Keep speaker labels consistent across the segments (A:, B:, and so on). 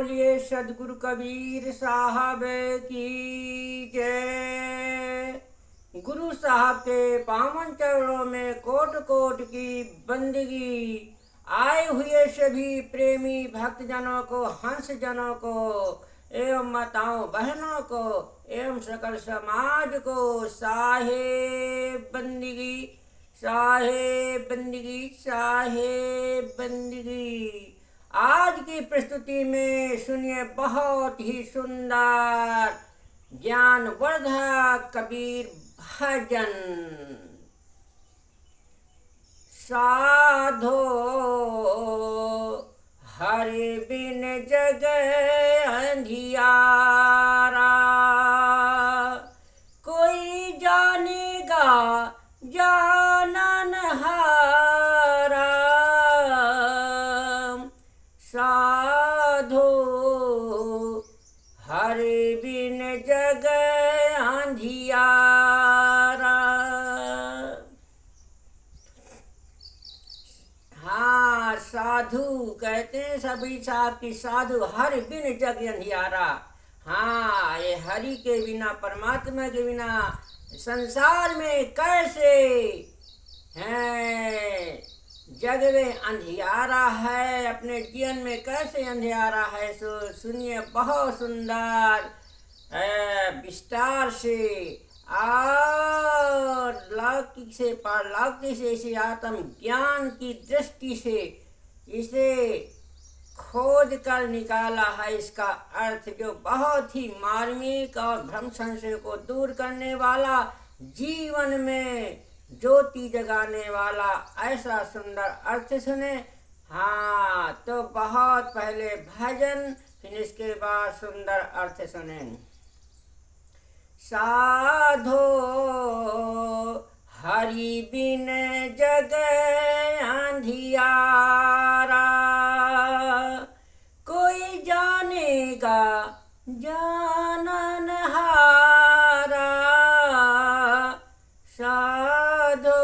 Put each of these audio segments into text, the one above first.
A: बोलिए सदगुरु कबीर साहब की जय। गुरु साहब के पावन चरणों में कोट कोट की बंदगी। आए हुए सभी प्रेमी भक्तजनों को, हंस जनों को एवं माताओं बहनों को एवं सकल समाज को साहेब बंदगी, साहेब बंदगी, साहेब बंदगी। आज की प्रस्तुति में सुनिए बहुत ही सुंदर ज्ञानवर्धक कबीर भजन। साधो हरि बिन जग अंधियारा, कोई जानेगा जानन हारा। साधो हरि बिन जग अंधियारा। हाँ, साधु कहते हैं सभी साहब की साधु हरि बिन जग अंधियारा। हाँ, ये हरि के बिना, परमात्मा के बिना संसार में कैसे हैं, जग में अंधियारा है, अपने जीवन में कैसे अंधियारा है। सो सुनिए बहुत सुंदर विस्तार से और लौकिक से पारलौकिक से इसे आत्म ज्ञान की दृष्टि से इसे खोज कर निकाला है। इसका अर्थ जो बहुत ही मार्मिक और भ्रम संशय को दूर करने वाला, जीवन में ज्योति जगाने वाला ऐसा सुंदर अर्थ सुने। हाँ, तो बहुत पहले भजन, फिर इसके बाद सुंदर अर्थ सुने। साधो हरि बिन जग अंधियारा, कोई जानेगा जानन हारा। साधो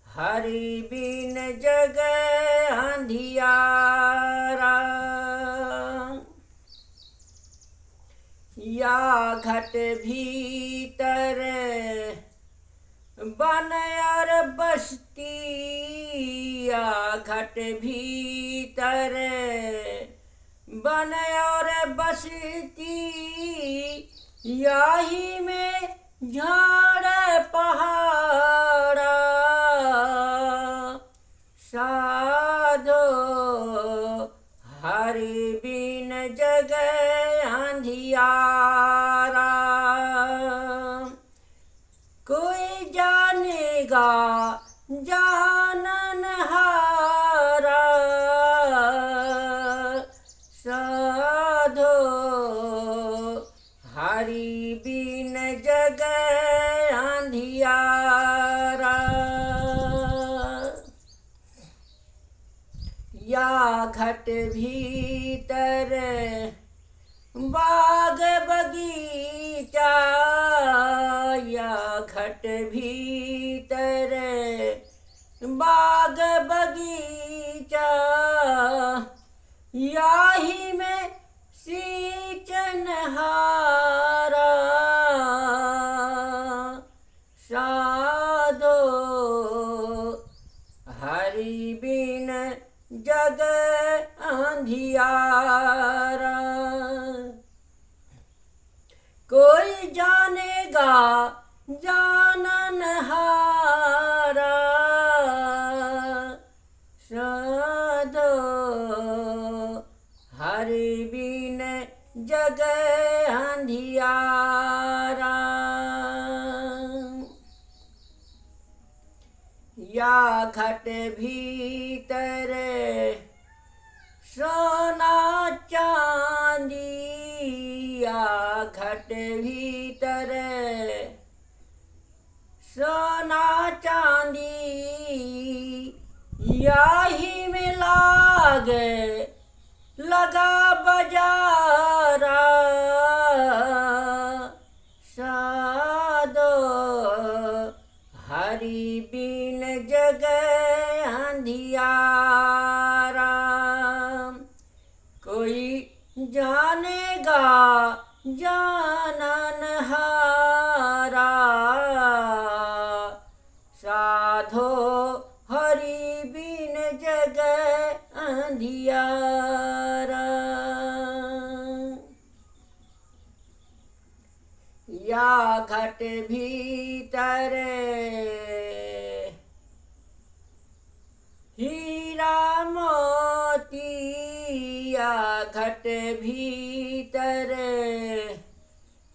A: हरि बिन जग अंधियारा। या घट भीतर बन और बसती, या घट भीतर बन और बसती, याही में झाड़ पहाड़ा। साधो हरि बिन जग अंधियारा, कोई जानेगा जानन हारा। साधो हरि बिन जग अंधियारा। या घट भीतर बाग बगीचा, या घट भीतर बाग बगीचा, याही में सींचन हारा। साधो हरि बिन जग अंधियारा, कोई जानेगा जानन हारा। साधो हरि बिन जग अंधियारा। या घट भीतर सोना चांदी, या घट भीतर सोना चांदी, याही में लागे लगा बजारा। साधो हरि बिन जग अंधियारा, जानेगा जानन हारा। साधो हरि बिन जग अंधियारा। या घट भीतर हीरा मोती, या घट भीतर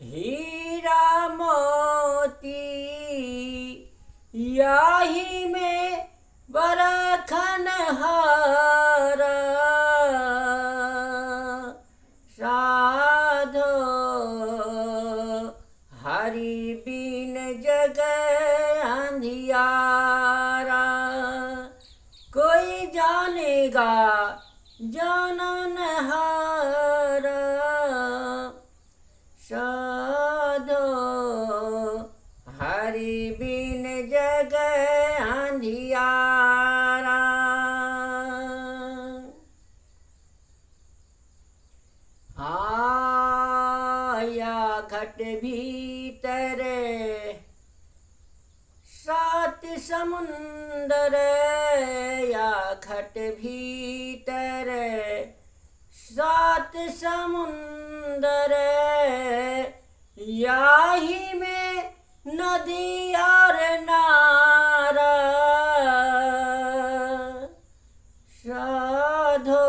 A: हीरा मोती, याही में बरखन हारा। साधो हरि बिन जग अंधियारा। कोई जानेगा जानन हारा। साधो हरि बिन जग अंधियारा। आया घट भीतर सात समुंदर, या घट भीतर सात समुंदर, याही में नदी और नारा। साधो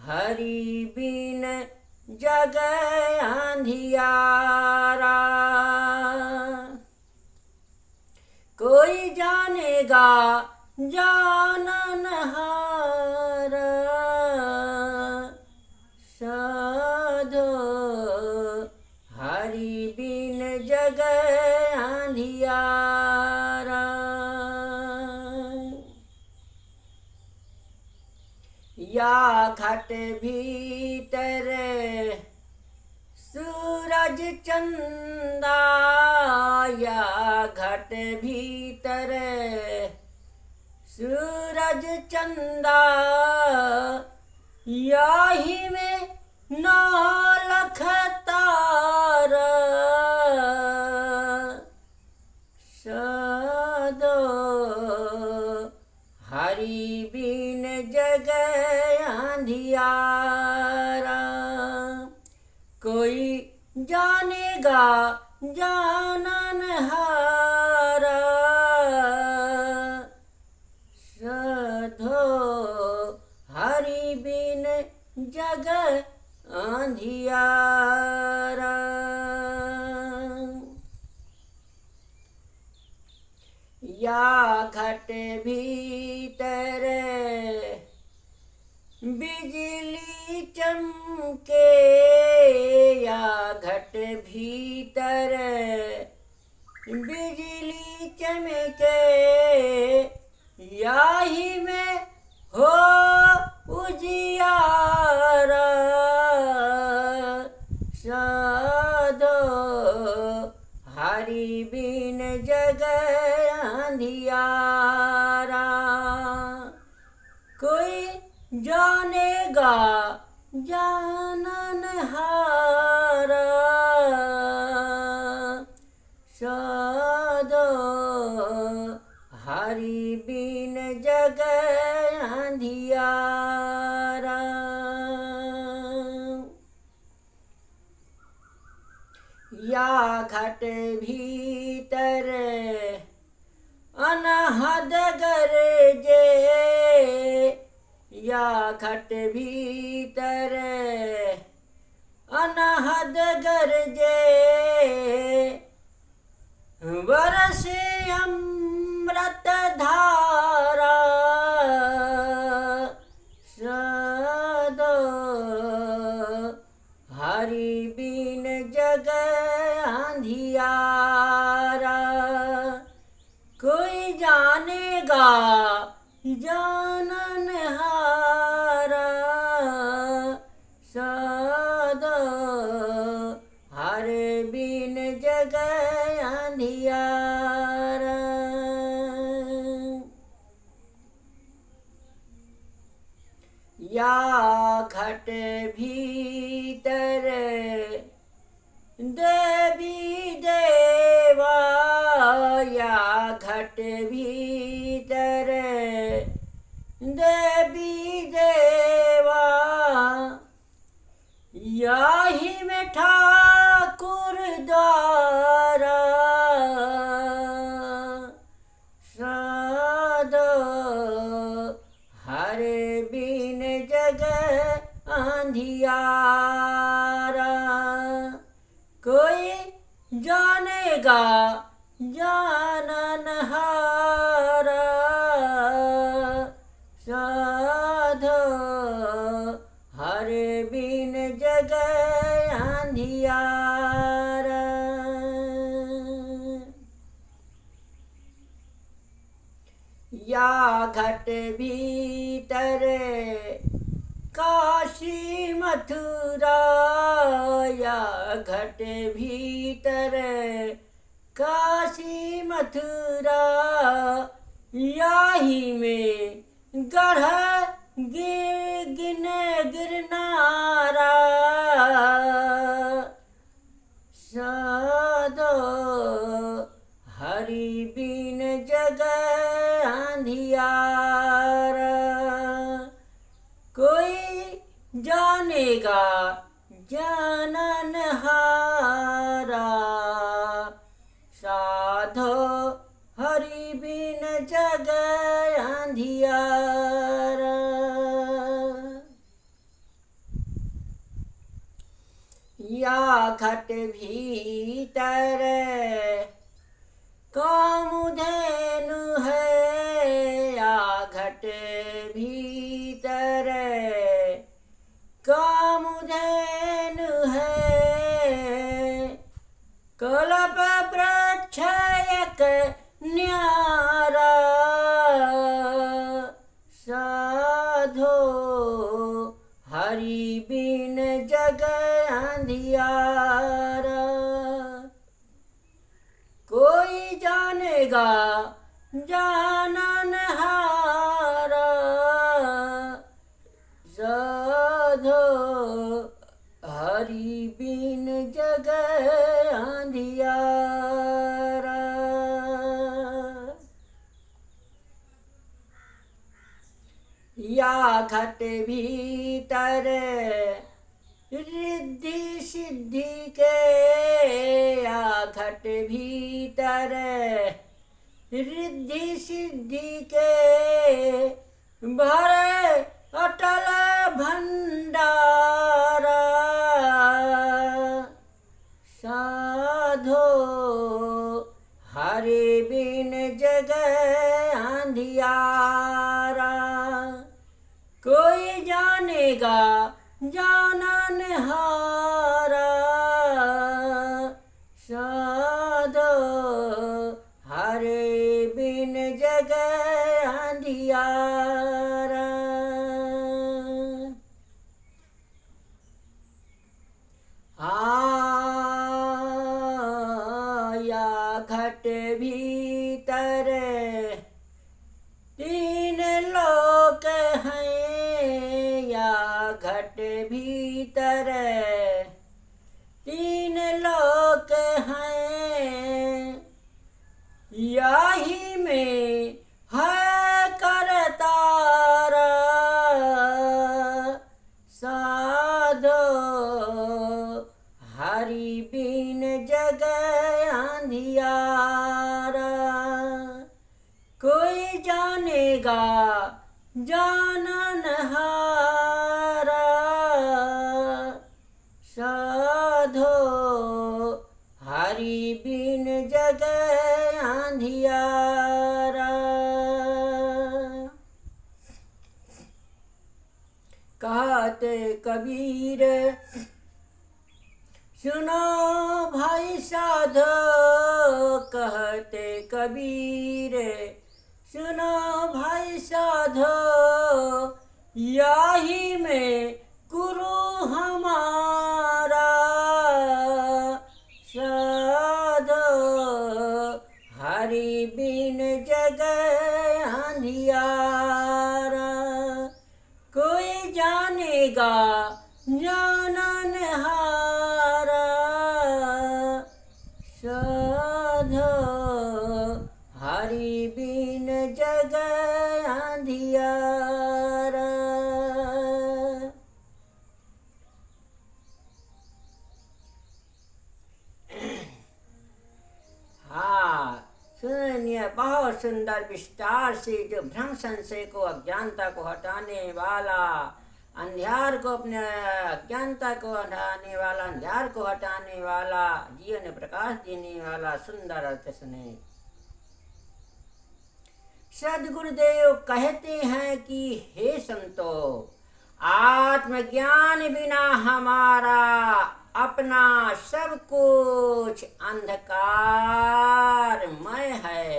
A: हरि बिन जग अंधियारा। कोई जानेगा जानन हारा। साधो हरि बिन जग अंधियारा। या घट भीतर सूरज चंदा, या घट भीतर सूरज चंदा, याही में 9 लख तारा। साधो हरि बिन जग अंधियारा। कोई जानेगा जानन हारा। साधो हरि बिन जग अंधियारा। या घट भीतर बिजली चमके, या घट भीतर बिजली चमके, याही में हो उजियारा। साधो हरि बिन जग अंधियारा। कोई जानेगा जानन हारा। साधो हरि बिन जग अंधियारा। या घट भीतर अनहद गरजे, या घट भीतर अनहद गरजे, बरसे अमृत धारा। साधो हरि बिन जग अंधियारा। कोई जानेगा जानन हारा। साधो हरि बिन जग अंधियारा। या घट भीतर देवी देवा या घट भीतर देवी देवा याही में ठाकुर द्वारा साधो हरे बिन जग अंधियारा। कोई जानेगा जाननहारा साधो हरे बिन जग अंधियारा। या घट भीतर काशी मथुरा या घट भीतर काशी मथुरा याही में गढ़ गिन गिरनारा साधो हरि बिन जग अंधियारा। कोई जानेगा जाननहारा साधो हरि बिन जग अंधियारा। या घट भीतर कामधेनु है या घट भीतर कामधेनु है कल्प वृक्ष एक न्यारा साधो हरि बिन जग अंधियारा। कोई जानेगा जाननहारा साधो हरि बिन जग अंधियारा। या घट भीतर रिद्धि सिद्धि के या घट भीतर रिद्धि सिद्धि के भरे अटल भंडारा साधो हरे बिन जग अंधियारा। कोई जानेगा जाननहारा साधो हरे बिन जग अंधियारा। या घट भीतर तीन लोक हैं या घट भीतर तीन लोक हैं याही में है करतारा साधो हरि बिन जग अंधियारा। कोई जानेगा जाननहारा साधो हरि बिन जग अंधियारा। कहते कबीर सुनो भाई साधो कहते कबीर सुनो भाई साधो याही में गुरु हमारा साधो हरि बिन जग अंधियारा। कोई जाने जानेगा जाननहारा साधो हरि बिन जग अंधियारा। हाँ सुनिए, बहुत सुंदर विस्तार से जो भ्रम संशय को, अज्ञानता को हटाने वाला, अंधियार को, अपने अज्ञानता को हटाने वाला, अंधियार को हटाने वाला, जीवन में प्रकाश देने वाला सुंदर अर्थ सुने। सदगुरुदेव कहते हैं कि हे संतो, आत्मज्ञान बिना हमारा अपना सब कुछ अंधकारमय है।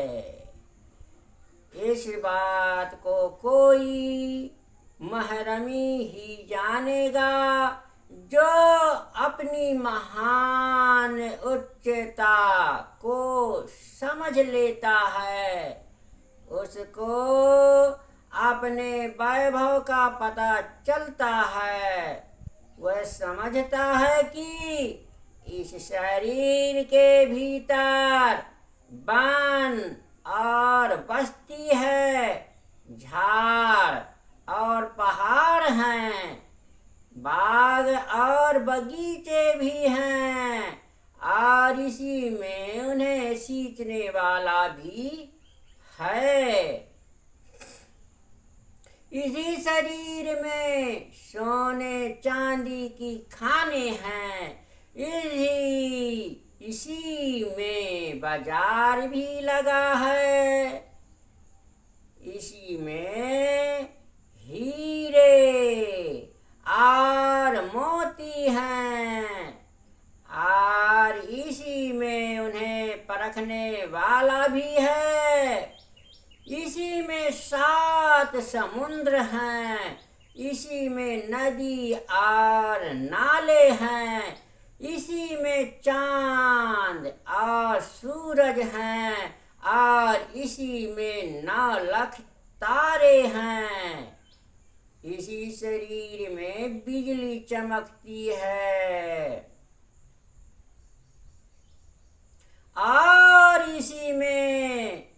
A: इस बात को कोई महरमी ही जानेगा जो अपनी महान उच्चता को समझ लेता है। उसको अपने वैभव का पता चलता है। वह समझता है कि इस शरीर के भीतर वन और बस्ती है, झाड़ और पहाड़ हैं, बाग और बगीचे भी हैं, और इसी में उन्हें सींचने वाला भी है। इसी शरीर में सोने चांदी की खाने हैं। इसी में बाजार भी लगा है। इसी में हीरे और मोती हैं, और इसी में उन्हें परखने वाला भी है। इसी में 7 समुद्र हैं। इसी में नदी और नाले हैं। इसी में चांद और सूरज हैं, और इसी में 9 लाख तारे हैं। इसी शरीर में बिजली चमकती है, और इसी में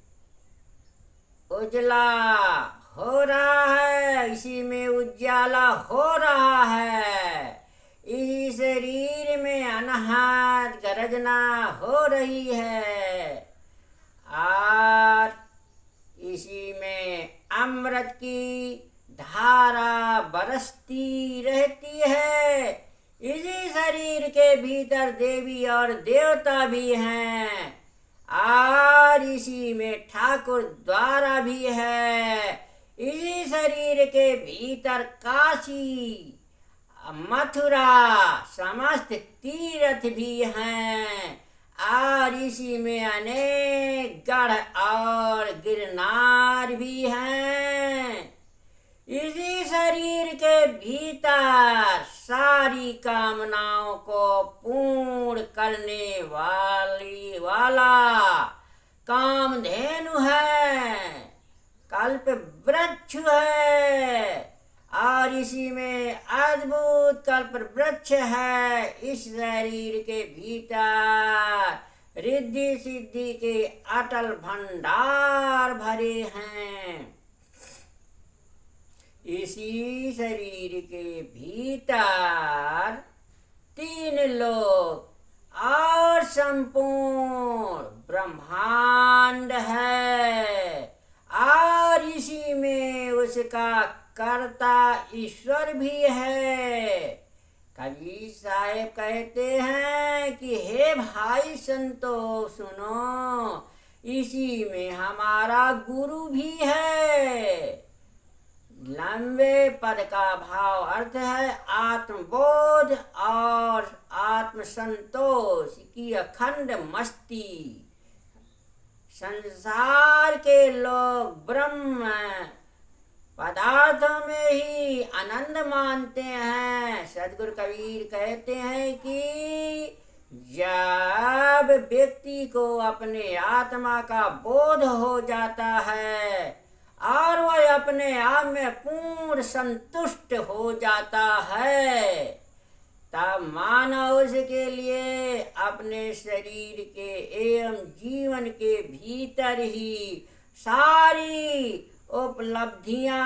A: उजला हो रहा है, इसी में उजाला हो रहा है। इसी शरीर में अनहद गर्जना हो रही है, और इसी में अमृत की धारा बरसती रहती है। इसी शरीर के भीतर देवी और देवता भी हैं, और इसी में ठाकुर द्वारा भी है। इसी शरीर के भीतर काशी, मथुरा, समस्त तीर्थ भी हैं, और इसी में अनेक गढ़ और गिरनार भी हैं। इसी शरीर के भीतर सारी कामनाओं को पूर्ण करने वाला कामधेनु है, कल्प वृक्ष है, और इसी में अद्भुत कल्प वृक्ष है। इस शरीर के भीतर रिद्धि सिद्धि के अटल भंडार भरे हैं। इसी शरीर के भीतर 3 लोक और संपूर्ण ब्रह्मांड है, और इसी में उसका कर्ता ईश्वर भी है। कबीर साहेब कहते हैं कि हे भाई संतो सुनो, इसी में हमारा गुरु भी है। लंबे पद का भाव अर्थ है आत्मबोध और आत्मसंतोष की अखंड मस्ती। संसार के लोग ब्रह्म पदार्थों में ही आनंद मानते हैं। सदगुरु कबीर कहते हैं कि जब व्यक्ति को अपने आत्मा का बोध हो जाता है और वह अपने आप में पूर्ण संतुष्ट हो जाता है, तब मानव उसके लिए अपने शरीर के एवं जीवन के भीतर ही सारी उपलब्धियां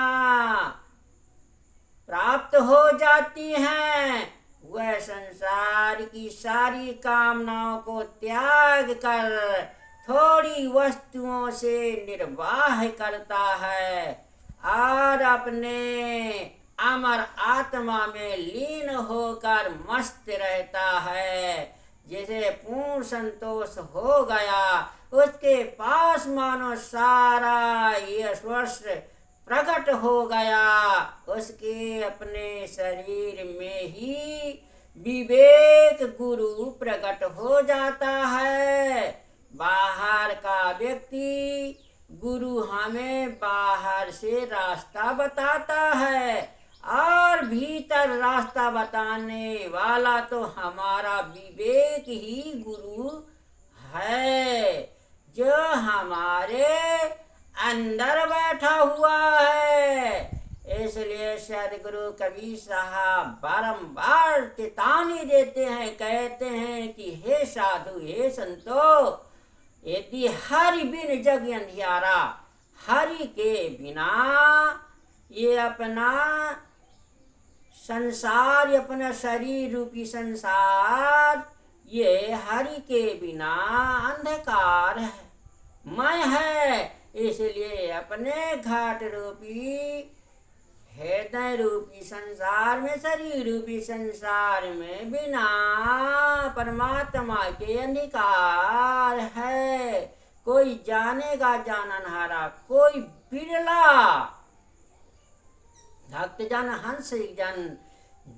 A: प्राप्त हो जाती हैं। वह संसार की सारी कामनाओं को त्याग कर थोड़ी वस्तुओं से निर्वाह करता है और अपने अमर आत्मा में लीन होकर मस्त रहता है। जिसे पूर्ण संतोष हो गया, उसके पास मानो सारा ये स्वर्ष प्रकट हो गया। उसके अपने शरीर में ही विवेक गुरु प्रकट हो जाता है। बाहर का व्यक्ति गुरु हमें बाहर से रास्ता बताता है और भीतर रास्ता बताने वाला तो हमारा विवेक ही गुरु है, जो हमारे अंदर बैठा हुआ है। इसलिए सदगुरु कबीर साहब बारंबार चेतावनी देते हैं, कहते हैं कि हे साधु, हे संतो, यदि हरि बिन जग अंधियारा, हरि के बिना ये अपना संसार, अपना शरीर रूपी संसार, ये हरि के बिना अंधकार है, मय है। इसलिए अपने घाट रूपी, हृदय रूपी संसार में, शरीर रूपी संसार में बिना परमात्मा के अंधकार है। कोई जानेगा जाननहारा, कोई बिरला भक्तजन हंस जन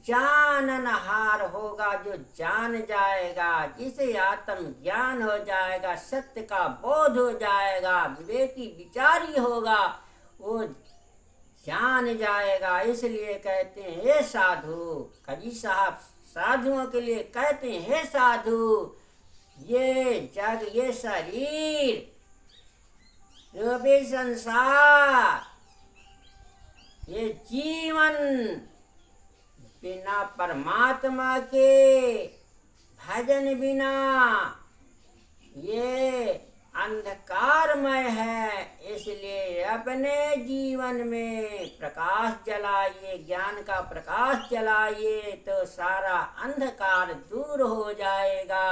A: जाननहार होगा, जो जान जाएगा, जिसे आत्म ज्ञान हो जाएगा, सत्य का बोध हो जाएगा, विवेकी विचारी होगा, वो जान जाएगा। इसलिए कहते हैं हे साधु, कबीर साहब साधुओं के लिए कहते हैं हे साधु, ये जग, ये शरीर रूपी संसार, ये जीवन बिना परमात्मा के भजन बिना ये अंधकारमय है। इसलिए अपने जीवन में प्रकाश जलाइए, ज्ञान का प्रकाश जलाइए, तो सारा अंधकार दूर हो जाएगा।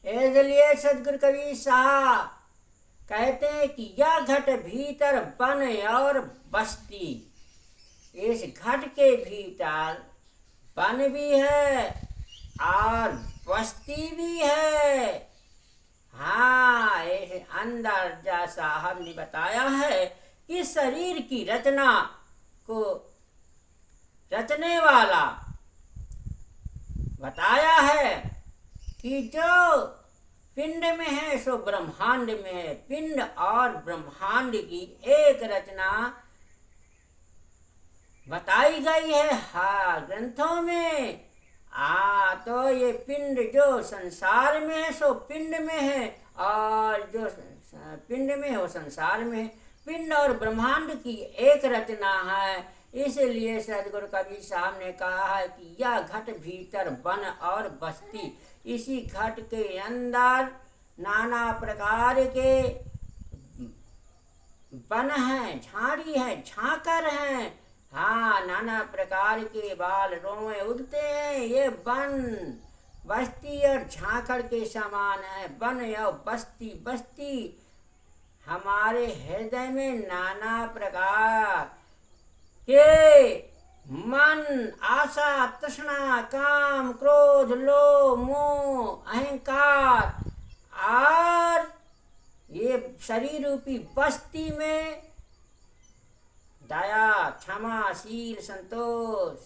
A: इसलिए सदगुरु कबीर साहब कहते हैं कि यह घट भीतर बन और बस्ती, इस घट के भीतर बन भी है और बस्ती भी है। हाँ, इस अंदर जैसा हमने बताया है कि शरीर की रचना को रचने वाला बताया है कि जो पिंड में है सो ब्रह्मांड में है। पिंड और ब्रह्मांड की एक रचना बताई गई है ग्रंथों में। तो ये पिंड जो संसार में है सो पिंड में है, और जो पिंड में है वो संसार में है। पिंड और ब्रह्मांड की एक रचना है। इसलिए सदगुरु कबीर साहब ने कहा है कि यह घट भीतर बन और बस्ती, इसी घट के अंदर नाना प्रकार के बन हैं, झाड़ी है, झांकर हैं। हाँ, नाना प्रकार के बाल रोए उगते हैं। ये बन बस्ती और झांखड़ के समान है। बन या बस्ती, बस्ती हमारे हृदय में नाना प्रकार के मन, आशा, तृष्णा, काम, क्रोध, लोभ, मोह, अहंकार और ये शरीर रूपी बस्ती में दया, क्षमा, शील, संतोष,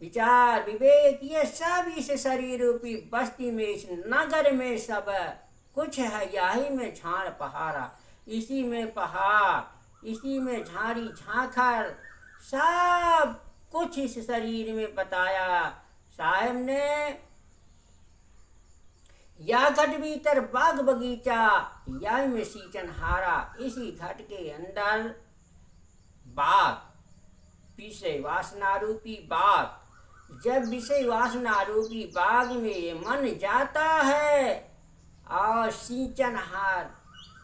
A: विचार, विवेक, ये सब इस शरीर रूपी बस्ती में, इस नगर में सब कुछ है। यही में झाड़ पहाड़ा, इसी में पहाड़, इसी में झाड़ी झांखर, सब कुछ इस शरीर में बताया साहब ने। या घट भीतर बाग बगीचा, या में सींचन हारा। इसी घट के अंदर बाग, विषय वासना रूपी बाग। जब विषय वासना रूपी बाग में मन जाता है और सींचनहार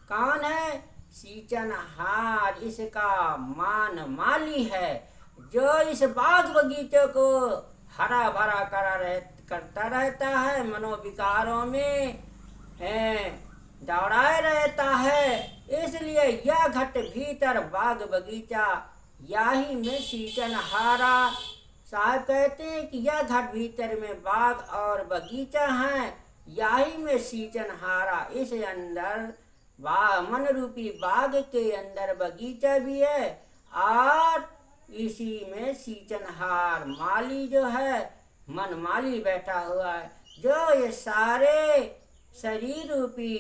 A: कौन है? सींचनहार इसका मान माली है, जो इस बाग बगीचे को हरा भरा करता रहता है, मनोविकारों में दौड़ाए रहता है। इसलिए यह घट भीतर बाग बगीचा, याही में सींचनहारा। साहब कहते हैं कि यह घट भीतर में बाग और बगीचा है, याही में सींचनहारा। इस अंदर मन रूपी बाग के अंदर बगीचा भी है और इसी में सींचनहार माली जो है, मन माली बैठा हुआ है, जो ये सारे शरीर रूपी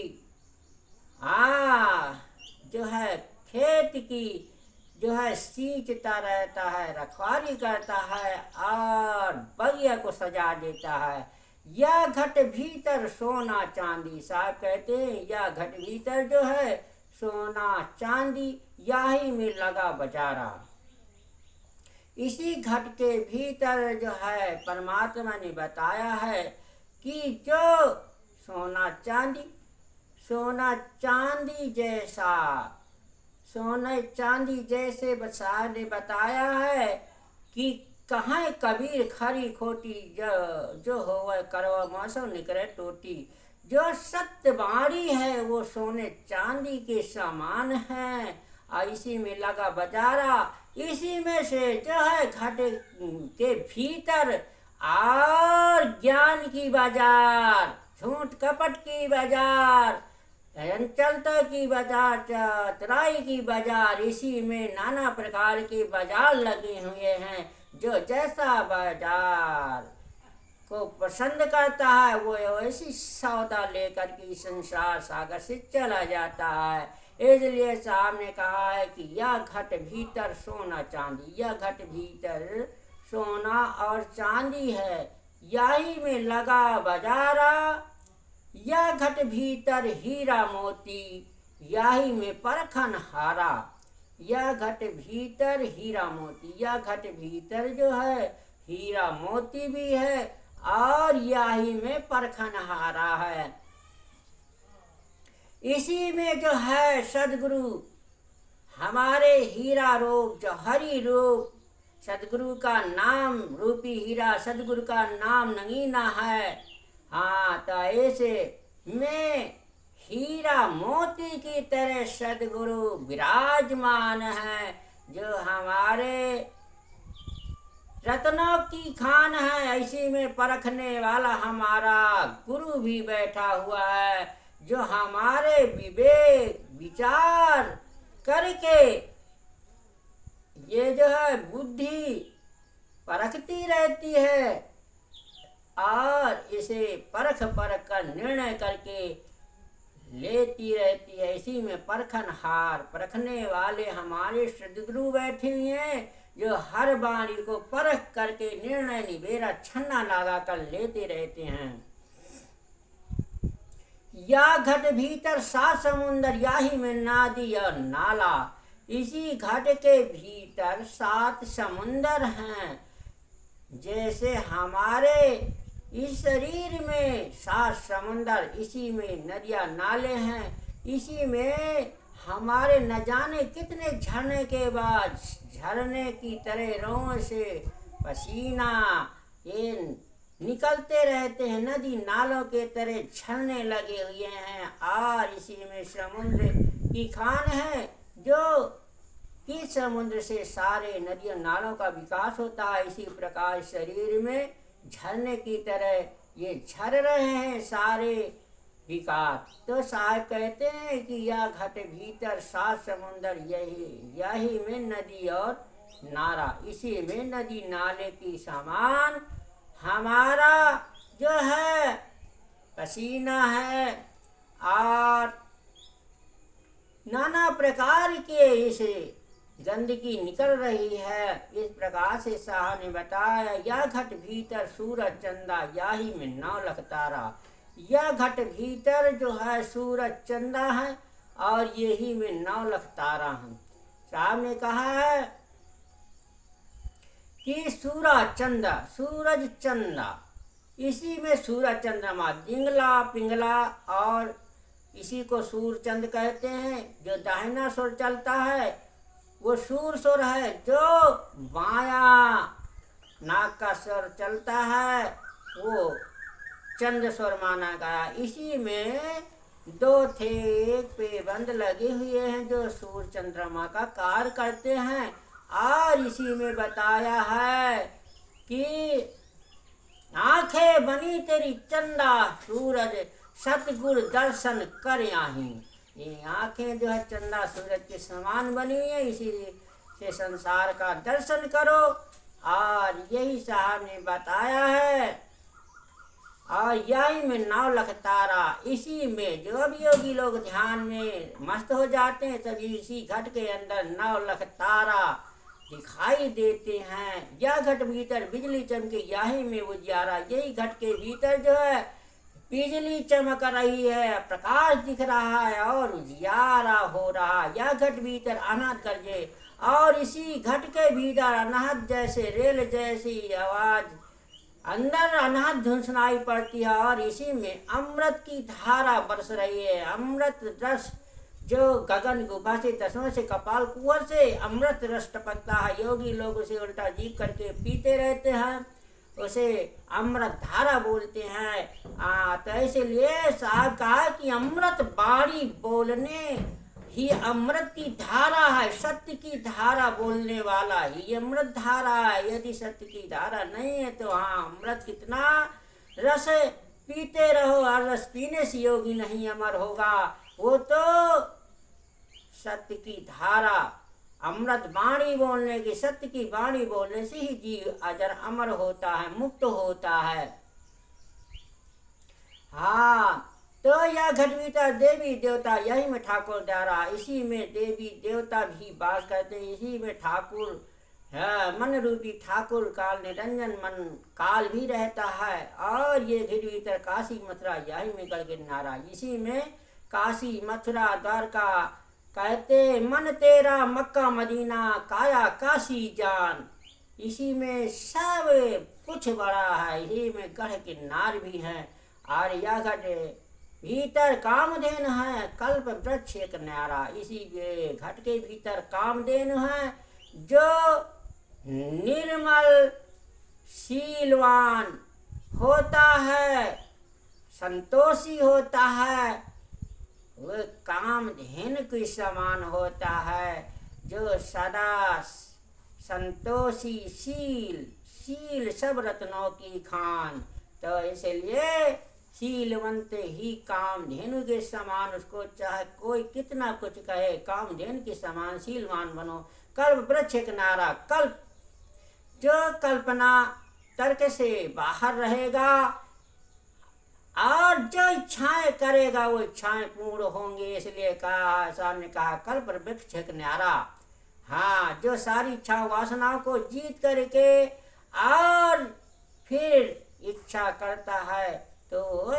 A: जो है खेत की जो है सींचता रहता है, रखवाली करता है और बगिया को सजा देता है। यह घट भीतर सोना चांदी। साहब कहते हैं यह घट भीतर जो है सोना चांदी, याही में लगा बजारा। इसी घट के भीतर जो है परमात्मा ने बताया है कि जो सोना चांदी जैसा, सोने चांदी जैसे साहब ने बताया है कि कहाँ कबीर खरी खोटी, जो होवे करवा मौसम निकले टोटी। जो सत्य बाणी है वो सोने चांदी के समान है और इसी में लगा बजारा। इसी में से जो है घट के भीतर और ज्ञान की बाजार, झूठ कपट की बाजार, चंचलता की बाजार, चतुराई की बाजार, इसी में नाना प्रकार के बाजार लगे हुए हैं। जो जैसा बाजार को पसंद करता है वो ऐसी सौदा लेकर के संसार सागर से चला जाता है। इसलिए साहब ने कहा है कि यह घट भीतर सोना चांदी, यह घट भीतर सोना और चांदी है, यही में लगा बजारा। यह घट भीतर हीरा मोती, यही में परखन हारा। यह घट भीतर हीरा मोती, यह घट भीतर जो है हीरा मोती भी है और यही में परखन हारा है। इसी में जो है सदगुरु हमारे हीरा रूप, जो हरि रूप, सदगुरु का नाम रूपी हीरा, सदगुरु का नाम नगीना है। तो ऐसे में हीरा मोती की तरह सदगुरु विराजमान है, जो हमारे रत्नों की खान है। इसी में परखने वाला हमारा गुरु भी बैठा हुआ है, जो हमारे विवेक विचार करके ये जो है बुद्धि परखती रहती है और इसे परख कर निर्णय करके लेती रहती है। इसी में परखन हार, परखने वाले हमारे सदगुरु बैठे हुए हैं, जो हर वाणी को परख करके निर्णय निबेरा छन्ना लगा कर लेते रहते हैं। या घट भीतर 7 समुंदर, याही में नदी और नाला। इसी घट के भीतर 7 समुंदर हैं। जैसे हमारे इस शरीर में 7 समुंदर, इसी में नदियाँ नाले हैं। इसी में हमारे न जाने कितने झरने के बाद झरने की तरह रों से पसीना ये निकलते रहते हैं, नदी नालों के तरह झरने लगे हुए हैं। और इसी में समुद्र की खान है, जो कि समुद्र से सारे नदियों नालों का विकास होता है। इसी प्रकार शरीर में झरने की तरह ये झर रहे हैं सारे विकार। तो साहब कहते हैं कि यह घट भीतर 7 समुंदर, यही में नदी और नारा। इसी में नदी नाले की समान हमारा जो है पसीना है और नाना प्रकार के इसे गंदगी निकल रही है। इस प्रकार से साहब ने बताया, यह घट भीतर सूरज चंदा, याही में 9 लाख तारा। यह घट भीतर जो है सूरज चंदा है और यही में 9 लाख तारा हैं। साहब ने कहा है कि सूरज चंदा, इसी में सूरज चंद्रमा दिंगला पिंगला, और इसी को सूरचंद कहते हैं। जो दाहिना सुर चलता है वो सूर सुर है, जो बाया नाक का स्वर चलता है वो चंद स्वर माना गया। इसी में 2 थे एक पे बंद लगे हुए हैं जो सूर्य चंद्रमा का कार्य करते हैं। और इसी में बताया है कि आंखें बनी तेरी चंदा सूरज सतगुरु दर्शन कर आही। ये आंखें जो है चंदा सूरज के समान बनी हुई है, इसी से संसार का दर्शन करो। और यही साहब ने बताया है। और यही में 9 लाख तारा, इसी में जो भी योगी लोग ध्यान में मस्त हो जाते हैं तभी इसी घट के अंदर 9 लाख तारा दिखाई देते हैं। यह घट भीतर बिजली चमके यही में उजियारा, यही घट के भीतर जो है बिजली चमक रही है, प्रकाश दिख रहा है और उजियारा हो रहा। यह घट भीतर अनहद गरजे और इसी घट के भीतर अनहद जैसे रेल जैसी आवाज अंदर अनहद धुन सुनाई पड़ती है। और इसी में अमृत की धारा बरस रही है। अमृत रस जो गगन गुफा से दसों से कपाल कुंवर से अमृत रस टपकता है। योगी लोग उसे उल्टा जीभ करके पीते रहते हैं, उसे अमृत धारा बोलते हैं। तो इसलिए साहब कहा कि अमृत बाणी बोलने ही अमृत की धारा है, सत्य की धारा बोलने वाला ही अमृत धारा है। यदि सत्य की धारा नहीं है तो हाँ अमृत कितना रस पीते रहो, और रस पीने से योगी नहीं अमर होगा। वो तो सत्य की धारा अमृत वाणी बोलने की, सत्य की वाणी बोलने से ही जीव अजर अमर होता है, मुक्त होता है। हाँ, तो यह घट भीतर देवी देवता यही में ठाकुर द्वारा, इसी में देवी देवता भी वास करते हैं। इसी में ठाकुर मन रूपी ठाकुर काल निरंजन मन काल भी रहता है। और ये घट भीतर काशी मथुरा यही में गढ़ गिरनारा, इसी में काशी मथुरा द्वारका कहते मन तेरा मक्का मदीना काया काशी जान। इसी में सब कुछ बड़ा है, इसी में गढ़ किन्नार भी है। और यह घट भीतर कामधेन है, कल्प वृक्ष एक न्यारा। इसी घट के भीतर कामधेन है जो निर्मल शीलवान होता है, संतोषी होता है। वह कामधेनु के समान होता है जो सदा संतोषी शील सब रत्नों की खान। तो इसलिए शीलवंत ही कामधेनु के समान, उसको चाहे कोई कितना कुछ कहे कामधेनु के समान शीलवान बनो। कल्प वृक्ष एक नारा, कल्प जो कल्पना तर्क से बाहर रहेगा और जो इच्छाएं करेगा वो इच्छाएं पूर्ण होंगे। इसलिए कहा सामने कहा कल्प वृक्ष एक न्यारा। हाँ, जो सारी इच्छा वासनाओं को जीत करके और फिर इच्छा करता है तो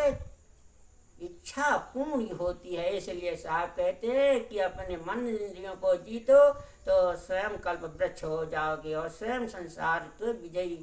A: इच्छा पूर्ण होती है। इसलिए साहब कहते हैं कि अपने मन इंद्रियों को जीतो तो स्वयं कल्प वृक्ष हो जाओगे और स्वयं संसार को विजयी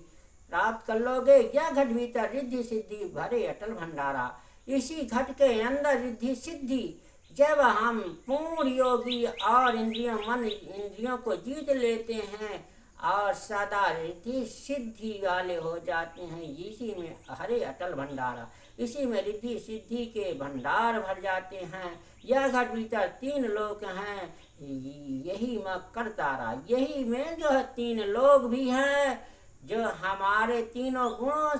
A: प्राप्त कर लोगे। यह घट भीतर रिद्धि सिद्धि भरे अटल भंडारा। इसी घट के अंदर रिद्धि सिद्धि, जब हम पूर्ण योगी और इंद्रियों को जीत लेते हैं और सदा रिद्धि सिद्धि वाले हो जाते हैं, इसी में हरे अटल भंडारा, इसी में रिद्धि सिद्धि के भंडार भर जाते हैं। यह घट भीतर 3 लोक हैं, यही में करतारा, यही में जो है 3 लोग भी हैं जो हमारे तीनों गुणों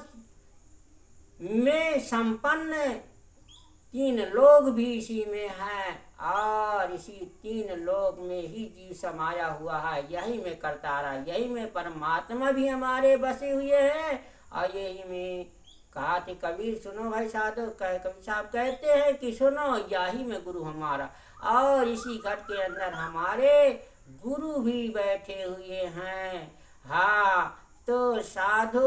A: में संपन्न 3 लोग भी इसी में हैं। और इसी 3 लोग में ही जीव समाया हुआ है, यही में करतारा, यही में परमात्मा भी हमारे बसे हुए हैं। और यही में कहा थे कबीर, सुनो भाई साधो, कबीर साहब कहते हैं कि सुनो यही में गुरु हमारा। और इसी घट के अंदर हमारे गुरु भी बैठे हुए हैं। हाँ, तो साधु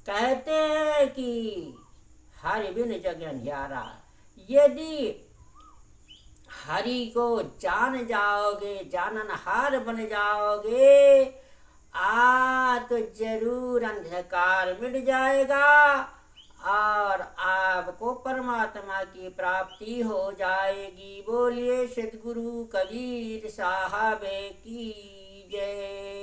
A: कहते हैं कि हरि बिन जग अंधियारा। यदि हरि को जान जाओगे, जाननहार बन जाओगे, तो जरूर अंधकार मिट जाएगा और आपको परमात्मा की प्राप्ति हो जाएगी। बोलिए सद्गुरु कबीर साहब की जय।